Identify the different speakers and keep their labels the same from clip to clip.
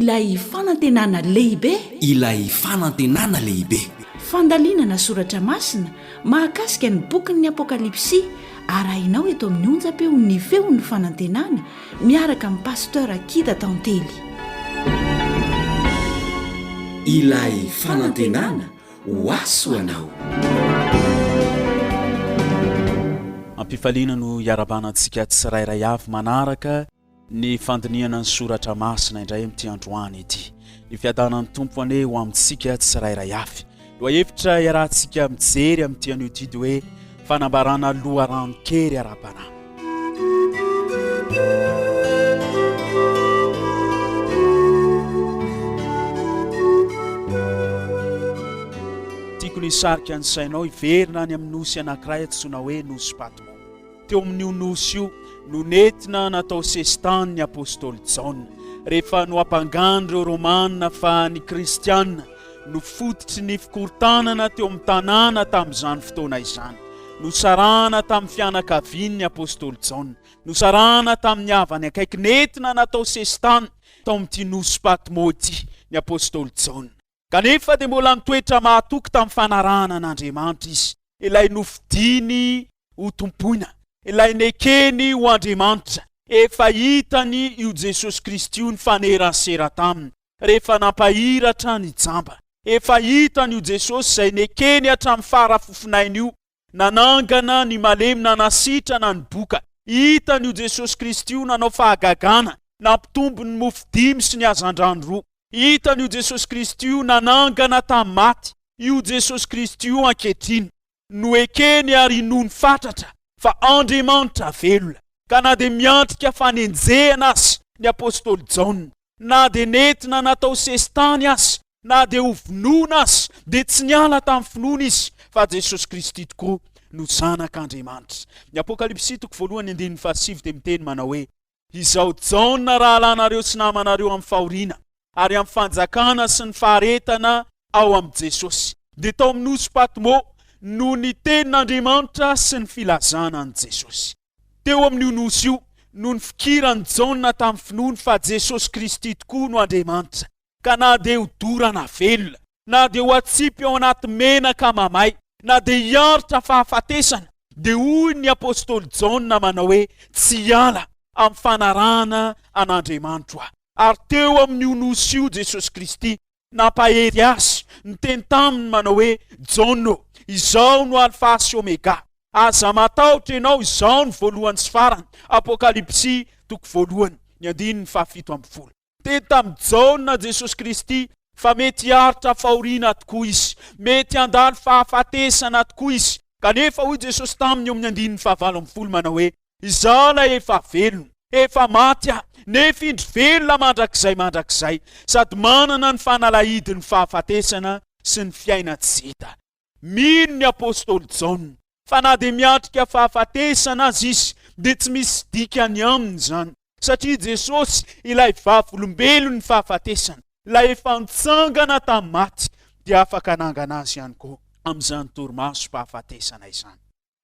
Speaker 1: Ilay fanantenana lehibe.
Speaker 2: Ilay fanantenana lehibe.
Speaker 1: Fandalinana soratra masina mahakasika ny bokin'ny Apokalypsy. Arahinao eto amin'ny onjapeo ny feon'ny fanantenana miaraka amin'ny pasteur Akida Tantely.
Speaker 2: Ilay fanantenana ho anao.
Speaker 3: Ampifaliana no iarabanantsika tsirairay avy manaraka ny fandiniana ny soratra masina indray amin'ity androany ity. Ny fiadanan'ny tompo ane ho amintsika tsirairay avy. Loahevitra iarahantsika mijery amin'ity anio ity hoe Fanambarana loharanon-kery ara-panahy. Tiako ny sarika ny sainao iverina any amin'ny nosy anankiray antsoina hoe nosy Patmo. Teo amin'io nosy io no nentina natao sestany ny apôstôly Jaona rehefa no ampangandro romanina fa ny kristianina no fototry ny fikorontanana teo amin'ny tanàna tamin'izany fotoana izany. Nosarana tamin'ny fianakaviany ny apôstôly Jaona, nosarana tamin'ny havany akaiky, nentina natao sestany tao amin'ity nosy Patmo ity ny apôstôly Jaona. Kanefa dia mbola nitoetra mahatoky tamin'ny fanarahana an'Andriamanitra izy. Ilay nofidiny ho tompoina, ilay nekeny ho Andriamanitra. Efa hitany io Jesosy Kristy io ny fanerasera taminy rehefa nampahiratra ny jamba. Efa hitany io Jesosy izay nekeny hatramin'ny farafofinainy io, nanangana ny malemina nasitrana ny boka. Hitany io Jesosy Kristy io nanao fahagagana, nampitombo ny mofo 5 sy ny hazandrano 2. Hitany io Jesosy Kristy io nanangana tamin'ny maty. Io Jesosy Kristy io ankehitriny no ekeny ary noho ny fatratra fa Andriamanitra velona. Ka na dia miantrika fanenjehana azy ny apôstôly Jaona, na dia nentina natao sestany azy, na dia hovonoana azy, dia tsy niala tamin'ny finoana izy fa Jesosy Kristy tokoa no zanak'Andriamanitra. Ny Apokalypsy 1:7 dia miteny manao hoe izao Jaona rahalanareo sy namanareo amin'ny fahoriana ary amin'ny fanjakana sy ny faharetana ao amin'ny Jesosy. Dia tao amin'ny nosy Patmo no ny tenin'Andriamanitra sy ny filazana an' Jesosy. Teo amin'io nosy io no ny fikiran'ny Jaona tamin'ny finoana fa Jesosy Kristy tokoa no Andriamanitra. Ka na dia ho dorana velona, na dia ho atsipy ao anaty menaka mamay, na dia hiaritra fahafatesana, dia hoy ny apôstôly Jaona manao hoe tsy hiala amin'ny fanarahana an'Andriamanitra. Ary teo amin'io nosy io Jesosy Kristy nampahery azy, niteny taminy manao hoe Jaona, izao no alfa sy omega. Aza matahotra ianao, izao ny voalohany sy farany. Apokalypsy 1:7. Teny tamin'ny Jaona Jesosy Kristy fa mety hiaritra fahoriana tokoa izy, mety handalo fahafatesana tokoa izy. Kanefa hoy Jesosy taminy eo amin'ny 9:20 manao hoe izaho lay efa velona, efa maty aho, nefa indry velona mandrakizay sady manana ny fanalahidiny fahafatesana sy ny fiaina tsy hita. Mino ny apôstôly Jaona fa na dia miatrika fahafatesana azy izy dia tsy misy dikany aminy zany, satria Jesosy ilay vavolombelony fahafatesana, ilay efa nitsangana tamin'ny maty, dia afaka hanangana azy ihany koa amin'izany torimaso fahafatesana izany.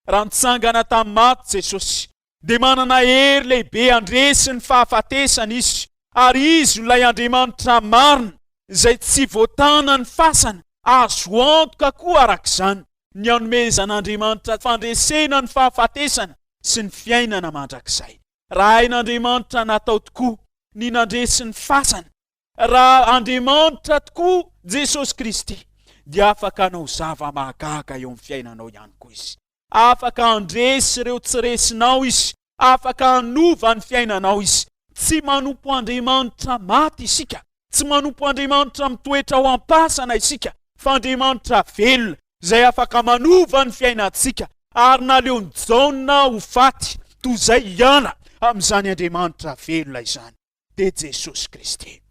Speaker 3: Raha nitsangana tamin'ny maty Jesosy dia manana hery lehibe handresy ny fahafatesana izy, ary izy ilay Andriamanitra marina izay tsy voatana ny fasana, azo antoka koa arak'izany ny anomezan'Andriamanitra fandresena ny fahafatesana sy ny fiainana mandrakizay. Raha hain'Andriamanitra natao tokoa ny nandresy ny fasana, raha Andriamanitra tokoa Jesosy Kristy, dia afaka hanao zava-mahagaga eo amin'ny fiainanao ihany koa izy. Afaka handresy ireo tsy resinao izy, afaka hanova ny fiainanao izy. Tsy manompo Andriamanitra maty isika, tsy manompo Andriamanitra mitoetra ho ampasana isika, fa Andriamanitra velona izay afaka manova ny fiainantsika, ary naleony Jaona ho faty toy izay hiala amin'izany Andriamanitra velona izany, dia Jesosy Kristy.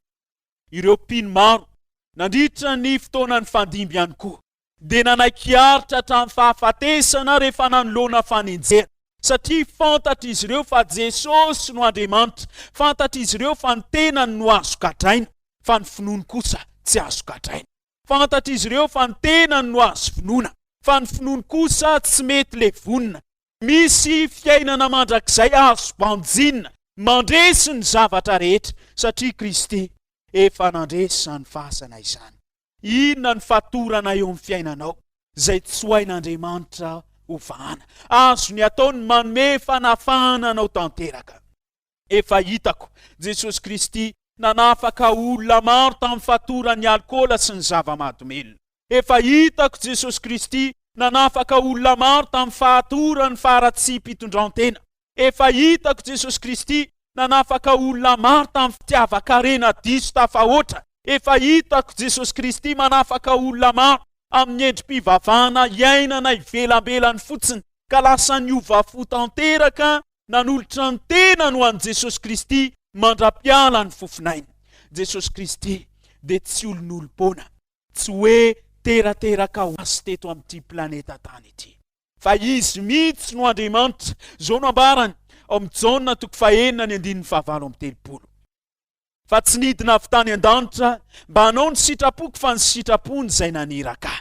Speaker 3: Ireo mpino maro nandritra ny fotoanany fandimby ihany koa dia nanaiky hiaritra hatramin'ny fahafatesana rehefa nanoloana fanenjehana, satria fantatra izy ireo fa Jesosy no Andriamanitra, fantatra izy ireo fa ny tenany no azo kadraina fa ny finoany kosa tsy azo kadraina. Fantatra izy ireo fa ny tenany no azo finoana fa ny finoany kosa tsy mety levonina. Misy fiainana mandrakizay azo banjinina mandresy ny zavatra rehetra satria Kristy efa nandresany fasana izany. Inona ny fatorana eo amin'ny fiainanao zay tsoain'Andriamanitra ovahana, azony ataony manome fanafahana anao tanteraka. Efa hitako Jesosy Kristy nanafaka olona maro tamin'ny fatoran'ny alkôla sy ny zava-mahadomelona. Efa hitako Jesosy Kristy nanafaka olona maro tamin'ny fahatorany faharatsy-pitondran-tena. Efa hitako Jesosy Kristy nanafaka olona maro tamin'ny fitiava-karena diso tafahoatra. Efa hitako Jesosy Kristy manafaka olona maro amin'ny endrim-pivavahana iainana ivelambelany fotsiny ka lasa niova fo tanteraka, nanolotra ny tena no an'i Jesosy Kristy mandra-piala ny fofinainy. Jesosy Kristy dia tsy olon'olom-pona, tsy hoe terateraka ho azy teto amin'ity planeta tany ity, fa izy mihitsy no Andriamanitra. Zao no ambarany ao amin'ny Jaona 9:7-8. Fa tsy nidina avy tany an-danitra mba hanao ny sitrapoko fa ny sitrapony izay naniraka.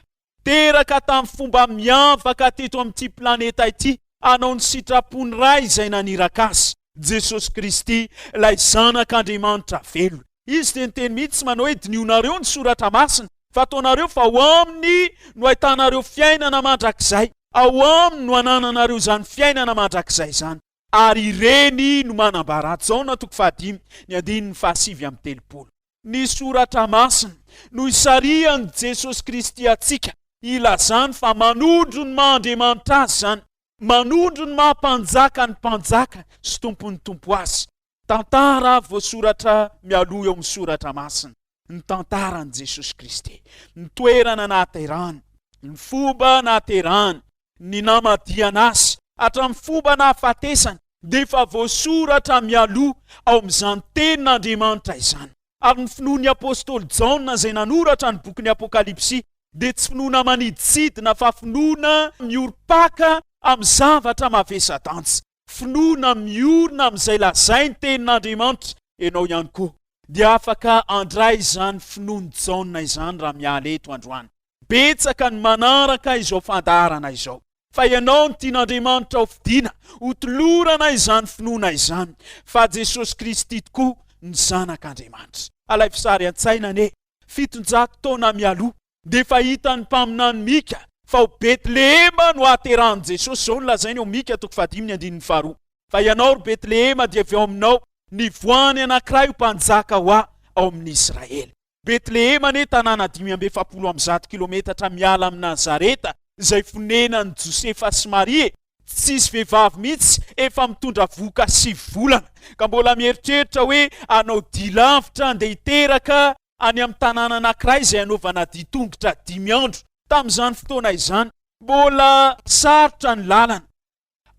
Speaker 3: Teraka tamin'ny fomba miavaka teto amin'ity planeta ity, hanao ny sitrapony ray izay naniraka azy, Jesosy Kristy, ilay zanak'Andriamanitra velona. Izy dia niteny mihitsy manao hoe dinionareo ny soratra masina, fa ataonareo fa ao aminy no ahitanareo fiainana mandrakizay, ao aminy no anananareo izany fiainana mandrakizay izany, ary ireny no manambara. Jaona 5:7-8. Ny soratra masina no isarihan'i Jesosy Kristy atsika, ilazany fa manondro ny maha-Andriamanitra azy zany, manondro ny maha-mpanjaka ny mpanjaka sy tompon'ny tompo azy. Tantara voasoratra mialoha eo amin'ny soratra masina, ny tantaran'i Jesosy Kristy, ny toerana nahaterahany, ny fomba nahaterahany, ny namadiana azy, hatramin'ny fomba nahafatesany, dia efa voasoratra mialoha ao amin'izany tenin'Andriamanitra izany. Ary ny finoan'ny apôstôly Jaona izay nanoratra ny bokin'ny Apokalypsy dia tsy finoana maniditsidina fa finoana mioripaka amin'ny zavatra mavesa-danja, finoana miorina amin'izay lazay ny tenin'Andriamanitra. Ianao ihany koa dia afaka andray izany finoany Jaona izany raha miala eto androany. Betsaka ny manaraka izao fandarana izao, fa ianao ny tian'Andriamanitra ho fidiana, ho tolorana izany finoana izany, fa Jesosy Kristy tokoa ny zanak'Andriamanitra. Alay fisary an-tsaina ane 700 taona mialoha dia efa hitan'ny mpaminany Mika fa ho Betlehema no ahaterahan'i Jesosy. Zao no lazainy ao Mika 5:2. Fa ianao ry Betlehema dia avy ao aminao ny voany anankiray ho mpanjaka ho ao amin'ny Israely. Betlehema ane tanàna 570 kilometatra miala amin'ny Nazareta, izay fonenan'i Josefa sy Maria. Tsisy vehivavy mihitsy efa mitondra voka 7 volana, ka mbola mieritreritra hoe anao dia lavitra andeha hiteraka any amin'ny tanàna anankiray izay anaovana ditongotra 5 andro. Tamin'izany fotoana izany mbola sarotra ny lalana.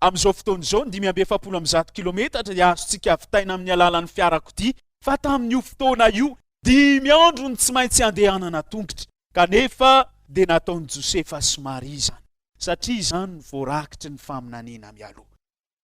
Speaker 3: Amin'izao fotoana izao 570 kilometatra dia azontsika avitaina amin'ny alalan'ny fiarakodia, fa tamin'io fotoana io 5 andro ny tsy maintsy andehanana tongotra, kanefa dia nataon'i Josefa sy Maria zany, satria izany ny voarakitry ny faminaniana mialoha.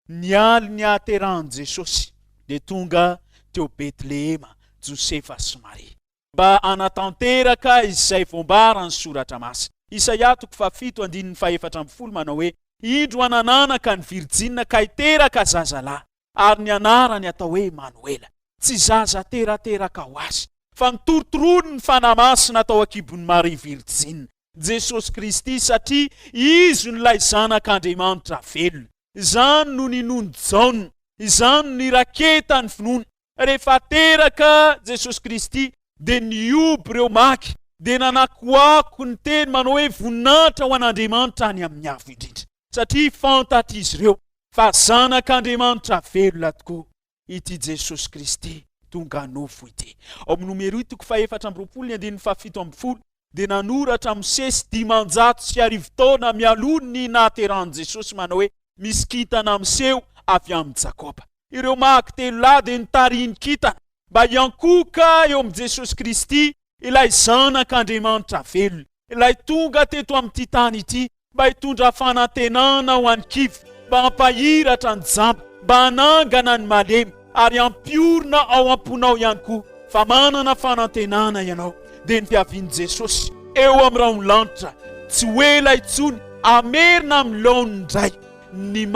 Speaker 3: Nialy ny ahaterahan'i Jesosy dia tonga teo Betlehema Josefa sy Maria mba anatanteraka izay voambarany soratra masina. Isaia 7:7 manao hoe indro anananaka ny Virjina ka hiteraka zazalahy, ary ny anarany atao hoe Manuela. Tsy zaza terateraka ho azy, fa nitorotoroany ny fanamasina atao akibon'ny Maria Virjina, Jesosy Kristy, satria izy no ilay zanak'Andriamanitra velona. Izany no ninony Jaona, izany no niraketa ny finoana. Rehefa teraka Jesosy Kristy dia nioby ireo maky, dia nanakoako ny teny manao hoe voninahitra ho an'Andriamanitra any amin'ny avo indrindra, satria fantatra izy ireo fa zanak'Andriamanitra velona tokoa ity Jesosy Kristy tonga nofo ity. Ao amin'ny Nomero 8:4-7 dia nanoratra Mosesy 500 taona mialoha ny nahaterahan'i Jesosy manao hoe misy kintana miseho avy amin'ny Jakoba. Ireo maky telo lahy dia nitariny kintana mba hiankoka eo amin'ny Jesosy Kristy, ilay zanak'Andriamanitra velona, ilay tonga teto amin'ity tany ity mba hitondra fanantenana ho an'ny kivy, mba hampahiratra ny jamba, mba hanangana ny malemy, ary hampiorina ao am-ponao ihany koa. Fa manana fanantenana ianao dia ny fiavian'i Jesosy eo amin'ny raon'lanitra, tsy hoe ilay tsony amerina amin'ny laony indray, ny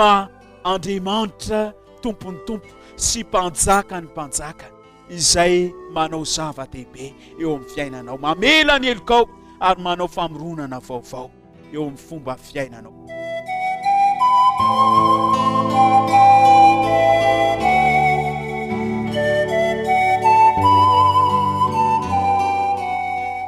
Speaker 3: Andriamanitra tompony tompo sy mpanjaka ny mpanjaka, izay manao zava-dehibe eo amin'ny fiainanao, mamela ny helokao ary manao famoronana vaovao eo amin'ny fomba fiainanao.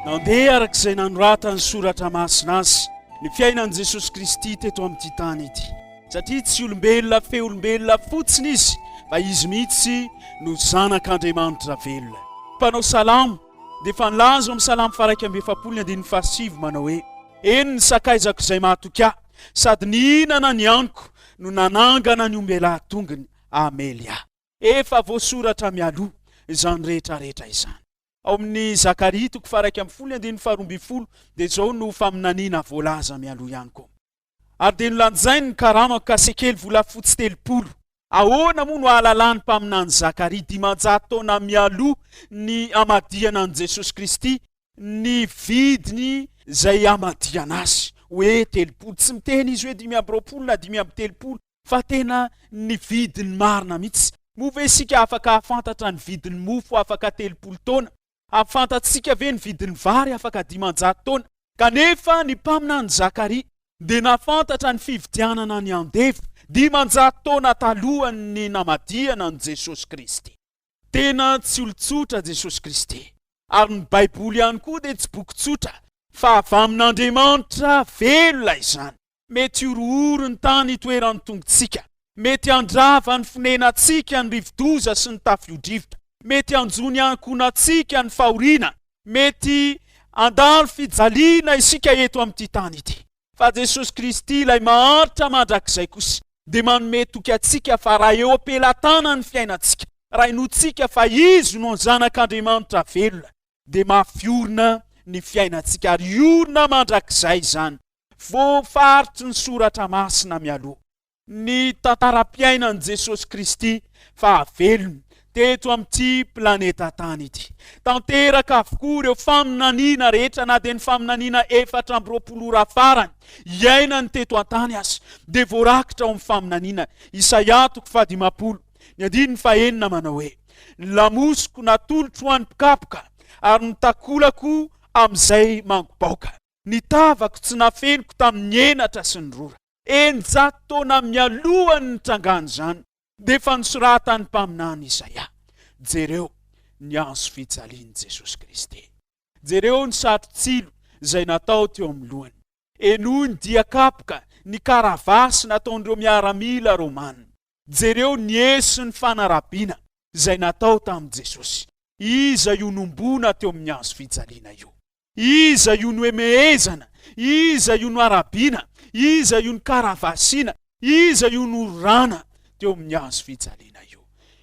Speaker 3: Nandeha arak'izay nanoratany soratra masina azy ny fiainan'i Jesosy Kristy teto amin'ity tany ity, satria tsy olombelona fe olombelona fotsiny izy, fa izy mihitsy no zanak'Andriamanitra velona. Mpanao salamo dia efa nilaza amin'ny salamo faraika amby efapolo ny andininy fahasivy manao hoe: eny ny sakaizako izay mahatoky ahy, sady ny hinana ny aniko no nanangana ny ombelahy tongony amely ahy. Efa voasoratra mialoha izany rehetrarehetra izany. Ao amin'ny Zakaria toko faraika amby folo ny andininy faharoambifolo dia izao no faminaniana voalaza mialoha ihany koa. Ary dia nolanjainy ny karamako kasekely volafotsy 30. Ahoana moa no ahalalany mpaminany Zakaria 500 taona mialoha ny amadiana an' Jesosy Kristy, ny vidiny izay amadiana azy hoe 30. Tsy miteny izy hoe 520 na 530, fa tena ny vidiny marina mihitsy. Move isika afaka afantatra ny vidiny mofo afaka 30 taona, afantatsika ve ny vidiny vary afaka 500 taona. Kanefa ny mpaminany Zakaria dia nafantatra ny fividianana ny andefo 500 taona talohany namadiana an' Jesosy Kristy. Tena tsy olotsotra Jesosy Kristy. Ary ny Baiboly ihany koa dia tsy boky tsotra, fa avy amin'Andriamanitra velona izany. Mety orooro ny tany itoeran'ny tongotsika, mety andrava ny fonenantsika ny rivodoza sy ny tafio-drivotra, mety anjony ankonantsika ny fahoriana, mety andalo fijaliana isika eto amin'ity tany ity. Fa Jesosy Kristy ilay maharitra mandrakizay kosa dia manome toky antsika fa raha eo ampelatana ny fiainantsika, raha inotsika fa izy no zanak'Andriamanitra velona, dia mafiorina ny fiainantsika. Ary iorina mandrakizay izany voafaritry ny soratra masina mialoha. Ny tantaram-piainan'i Jesosy Kristy fa velona teto amin'ity planeta tany ity. Tanteraka avokoa ireo faminaniana rehetra, na dia ny faminaniana 420 ora farany iainany teto an-tany azy dia voarakitra ao amin'ny faminaniana. Isaia 50 ny andininy fahenina manao hoe: ny lamosiko natolotro ho an'ny mpikapoka, ary ny takolako amin'izay mangobaoka. Ny tavako tsy nafeniko tamin'ny henatra sy ny rora. 100 taona mialohany ny trangany izany dia efa nisoratany mpaminany Isaia. Jereo ny anso fijalian'i Jesosy Kristy. Jereo ny satrotsilo izay natao teo amin'ny lohany. Enohy ny diakapoka, ny karavasy nataon'ireo miaramila Romana. Jereo ny esy ny fanarabiana izay natao tamin'i Jesosy. Iza io nombona teo amin'ny anso fijaliana io? Iza io no emehezana? Iza io no arabiana? Iza io ny karavasina? Iza io no rana teo amin'ny anso fijaliana io?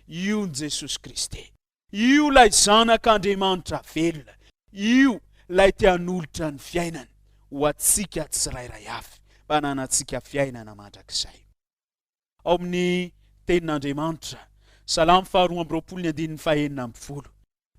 Speaker 3: Io ny Jesosy Kristy. Io lay zanak'Andriamanitra velona. Io lay tianolotra ny fiainana ho atsika tsirairay avy, bananantsika fiainana mandrakizay. Ao amin'ny tenin'Andriamanitra, Salamo 2:20,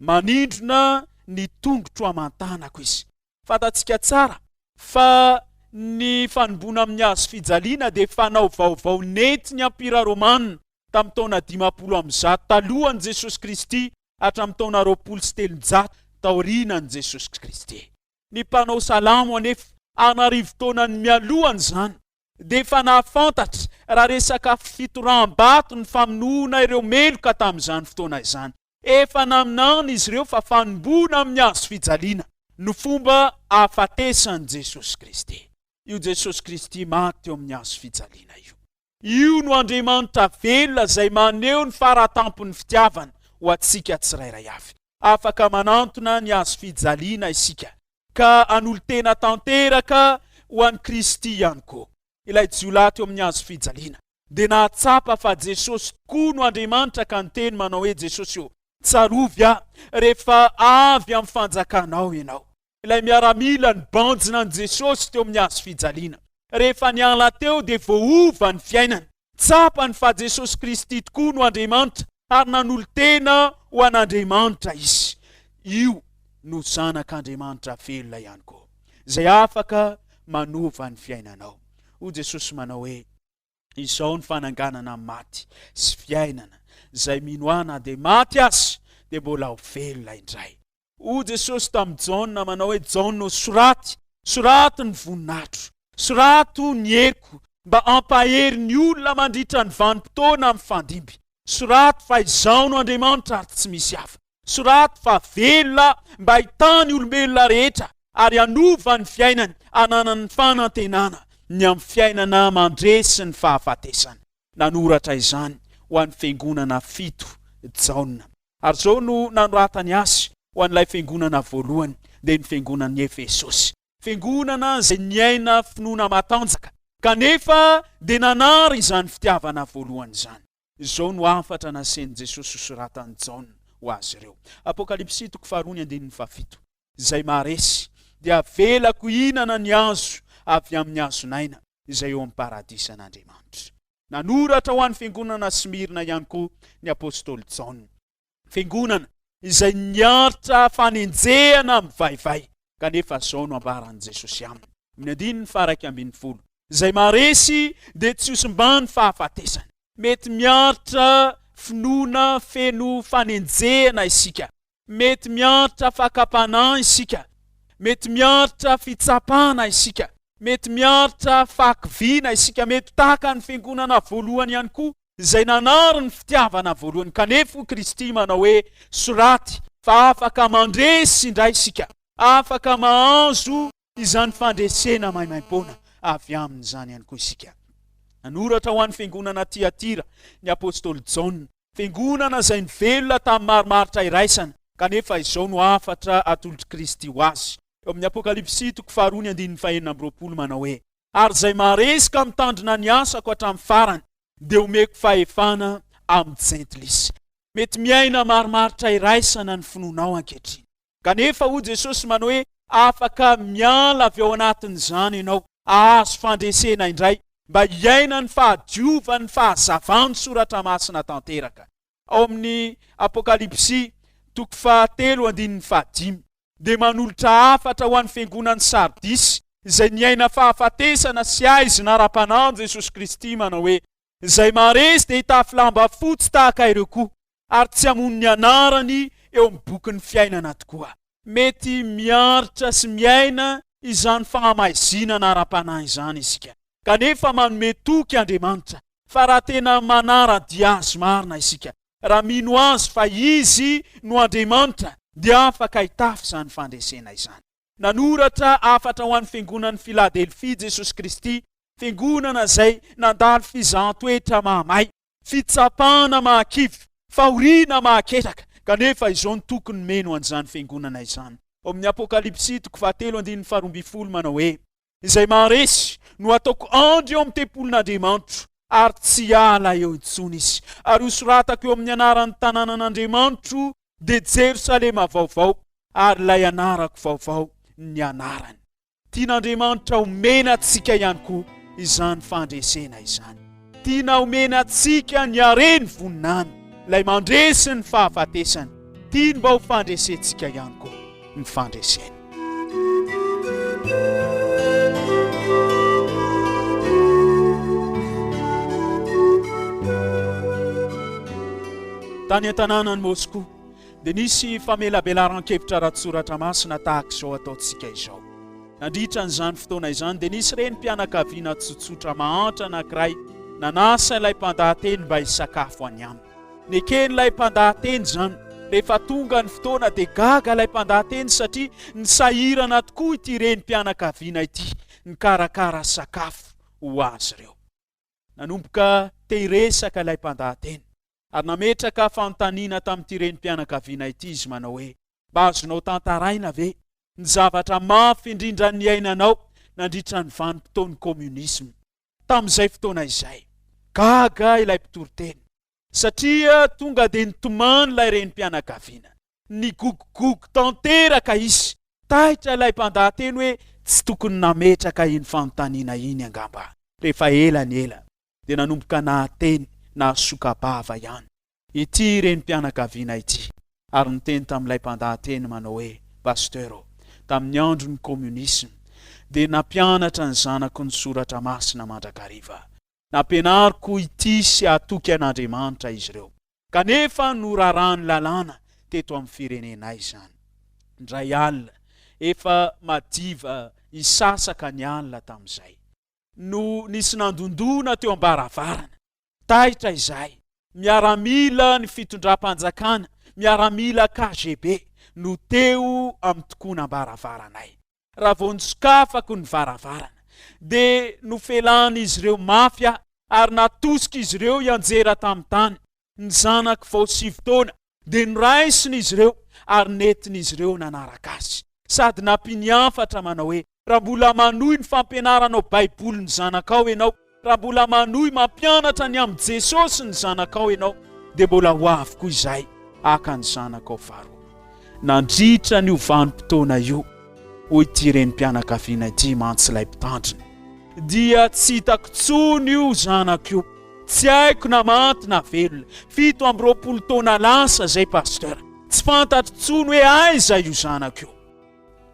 Speaker 3: manindrona ny tongotro amantanako izy. Fantatsika tsara fa ny fanombona amin'ny hazo fijaliana dia fanao vaovao nety ny ampira Romana tamin'ny taona 50 talohan'i Jesosy Kristy hatramin'ny taona 200 taorianan'i Jesosy Kristy. Ny mpanao salamo anefa anarivo taonany mialohany izany dia efa nahafantatra raha resaka fitoram-bato ny famonoana ireo meloka tamin'izany fotoana izany. Efa naminany izy ireo fa fanombona amin'ny hazo fijaliana no fomba ahafatesan'i Jesosy Kristy. Io Jesosy Kristy maty teo amin'ny hazo fijaliana io. Io no Andriamanitra velona izay maneho ny faratampony fitiavana ho atsika tsirairay avy. Afaka manantona ny hazo fijaliana isika ka anolo-tena tanteraka ho an'i Kristy ihany koa. Ilay jiolahy teo amin'ny hazo fijaliana dia nahatsapa fa Jesosy tokoa no Andriamanitra ka niteny manao hoe: Jesosy io, tsarovy aho rehefa avy amin'ny fanjakanao ianao. Ilay miaramila ny banjina an' Jesosy teo amin'ny hazo fijaliana. Rehefa niala teo dia voaova ny fiainana. Tsapany fa Jesosy Kristy tokoa no Andriamanitra ary nanolo-tena ho an'Andriamanitra izy. Io no zanak'Andriamanitra velona ihany koa, izay afaka manova ny fiainanao. O Jesosy manao hoe: izao ny fananganana maty sy fiainana, izay mino ahy na dia maty azy dia mbola ho velona indray. O Jesosy tamin'ny Jaona manao hoe Jaona soraty ny voninahitro, sorato ny heriko mba ampahery ny olona mandritra ny vanim-potoana amin'ny fandimby. Soraty fa izao no Andriamanitra ary tsy misy hafa. Soraty fa velona mba hitany olombelona rehetra ary anova ny fiainany, ananany fanantenana ny amin'ny fiainana mandresy ny fahafatesana. Nanoratra izany ho an'ny fiangonana 7 Jaona. Ary zao no nanoratany azy ho an'ilay fiangonana voalohany dia ny fiangonan'ny Efesosy. Fiangonana izay niaina finoana matanjaka kanefa dia nanary izany fitiavana voalohany izany. Izao no afatra nasiany Jesosy soratany Jaona ho azy ireo. Apokalypsy 2:7 izay maresy dia velako hinana ny azo avy amin'ny hazonaina izay eo amin'ny paradisa an'Andriamanitra. Nanoratra ho an'ny fiangonana Smirna ihany koa ny apôstôly Jaona. Fiangonana izay niaritra fanenjehana mivaivay kanefa zao no ambaran'i Jesosy aminy. Amin'ny 1:12 izay maresy dia tsy hosimbany fahafatesana. Mety miaritra finoana feno fanenjehana isika, mety miaritra fakapanahy isika, mety miaritra fitsapana isika, mety miaritra fakiviana isika, mety taka ny fiangonana voalohany ihany koa izay nanary ny fitiavana voalohany. Kanefa Kristy manao hoe soraty fa afaka mandresy indray isika, afaka mahazo izany fandresena maimaim-poana avy amin'izany ihany koa isika. Nanoratra ho an'ny fiangonana Tiatira ny apôstôly Jaona, fiangonana izay nivelona tamin'ny marimaritra iraisana kanefa izao no afatra atolotry Kristy ho azy. Eo amin'ny Apokalypsy 2:20 manao hoe ary izay maresika mitandrina ny asako hatramin'ny farany dia omeko fahefana amin'ny jentlisy. Mety miaina marimaritra iraisana ny finoanao ankehitriny. Kanefa o Jesosy manao hoe afaka miala avy ao anatin'izany ianao, ahazo fandresena indray mba hiaina ny fahadiova ny fahazavany soratra masina tanteraka. Ao amin'ny Apokalypsy 3:15 dia manolotra afatra ho an'ny fiangonan'ny Sardisy izay niaina fahafatesana sy aizina ara-panahy Jesosy Kristy manao hoe izay maresy dia hitafy lamba fotsy tahaka ireo koa ary tsy hamono ny anarany eo amin'ny bokin'ny fiainana tokoa. Mety miaritra sy miaina izany fahamaizina ara-panahy izany isika. Kanefa manome toky Andriamanitra fa raha tena manara-dia azy marina isika, raha mino azy fa izy no Andriamanitra dia afaka hitafy izany fandresena izany. Nanoratra afatra ho an'ny fiangonan'ny Filadelfia Jesosy Kristy, fiangonana izay nandalo fizahan-toetra mahamay, fitsapana mahakivy, fahoriana mahaketraka, kanefa izao ny tokony meno an'izany fiangonana izany. Ao amin'ny Apokalypsy 7:12 manao hoe izay maresy no ataoko andro eo amin'ny tempolin'Andriamanitra ary tsy ala eo intsony izy. Ary hosoratako eo amin'ny anaran'ny tanànan'Andriamanitra dia Jerosalema vaovao ary ilay anarako vaovao ny anarany. Tian'Andriamanitra omena antsika ihany koa izany fandresena izany. Tiana omena antsika ny hareny voninany, ilay mandresy ny fahafatesana. Tiany mba ho fandresentsika ihany koa ny fandresena. Tany an-tanànany Moscou dia nisy famelabelaran-kevitra ratsoratra masina tahaka izao ataontsika izao. Nandritra n'izany fotoana izany dia nisy renim-pianakaviana tsotsotra mahantra anankiray nanasa ilay mpandahateny mba hisakafo any aminy. Neken'ilay mpandahateny izany, rehefa tonga ny fotoana dia gaga ilay mpandahateny satria nisahirana tokoa ity renim-pianakaviana ity nikarakara sakafo ho azy ireo. Nanomboka te-hiresaka ilay mpandahateny ary nametraka fanontaniana tamin'ity renim-pianakaviana ity izy manao hoe mba azonao tantaraina ve ny zavatra mafy indrindra ny ainanao nandritra ny vanim-potoan'ny communisme. Tamin'izay fotoana izay gaga ilay mpitoriteny satria tonga dia nitomany ilay renim-pianakaviana, nigogogogo tanteraka izy. Taitra ilay mpandahateny hoe tsy tokony nametraka iny fanontaniana iny angamba. Rehefa ela ny ela dia nanomboka nahateny na sokabava ihany ity renim-pianakaviana ity ary niteny tamin'ilay mpandahateny manao hoe pastero, tamin'ny andro ny communisme dia nampianatra ny zanako ny soratra masina mandrakariva. Nampianariko ity sy atoky an'Andriamanitra izy ireo. Kanefa norarany lalàna teto amin'ny firenenay izany. Ndray alina efa madiva isasaka ny alina tamin'izay no nisy nandondona teo ambaravarana. Taitra izahay miaramila ny fitondram-panjakana, miaramila KGB no teo amin'ny tokoana ambaravaranay. Raha vao nisokafako ny varavarana dia nofelan'izy ireo mafia ary natosika izy ireo ianjera tamin'ny tany. Ny zanako vao 7 taona dia noraisin'izy ireo ary nentin'izy ireo nanaraka azy. Sady nampiniafatra manao hoe raha mbola manohy ny fampianaranao baiboly ny zanakao ianao, raha mbola manohy mampianatra ny amin'ny Jesosy ny zanakao ianao, dia mbola ho avoko izay aka ny zanakao faharoa. Nandritra ny vanim-potoana io hoy ity renim-pianakaviana ity Mantsilay mpitandrina, dia tsy hitako tsony io zanako io, tsy haiko na manty na velona, 17 taona lasa zay pasteur, tsy fantatro tsony hoe aiza io zanako io.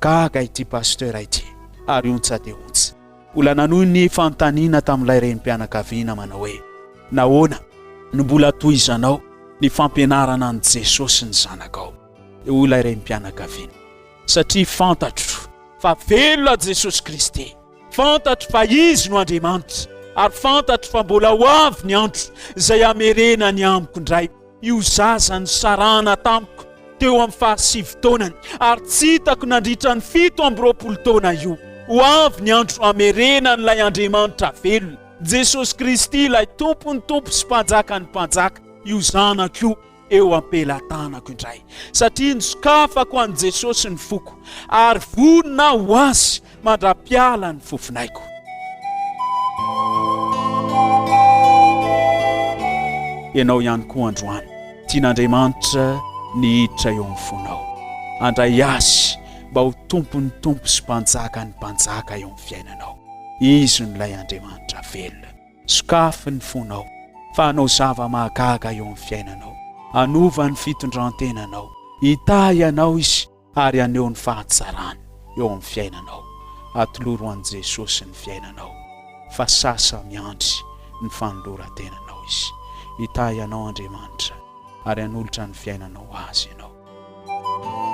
Speaker 3: Gaga ity pasteur ity ary ontsa dia ontsa. Mbola nanohy ny fanontaniana tamin'ilay renim-pianakaviana manao hoe nahoana no mbola tohizanao ny fampianarana ny Jesosy ny zanakao. Io ilay renim-pianakaviana, satria fantatro fa velona Jesosy Kristy, fantatro fa izy no Andriamanitra, ary fantatro fa mbola ho avy ny andro izay amerena ny amiko indray. Io zaza ny sarana tamiko teo amin'ny 7 taonany ary tsy hitako nandritra ny 17 taona io. Ho avy ny andro amerena n'ilay Andriamanitra velona, Jesosy Kristy ilay tompony tompo sy mpanjaka ny mpanjaka. Io zanako io eo ampelantanako indray, satria nisokafako an' Jesosy ny foko ary vonina ho azy mandra-piala ny fofinaiko. Ianao ihany koa androany tian'Andriamanitra ny hiditra eo amin'ny fonao, andray azy mba ho tompony tompo sy mpanjaka ny mpanjaka eo amin'ny fiainanao. Izy n'ilay Andriamanitra velona. Sokafy ny fonao fa hanao zava-mahagaga eo amin'ny fiainanao, hanova ny fitondran-tenanao, hitahy ianao izy ary haneho ny fahatsarany eo amin'ny fiainanao. Atoloro an' Jesosy ny fiainanao, fa sasa miandry ny fanoloran-tenanao izy. Hitahy ianao Andriamanitra ary hanolotra ny fiainanao azy ianao.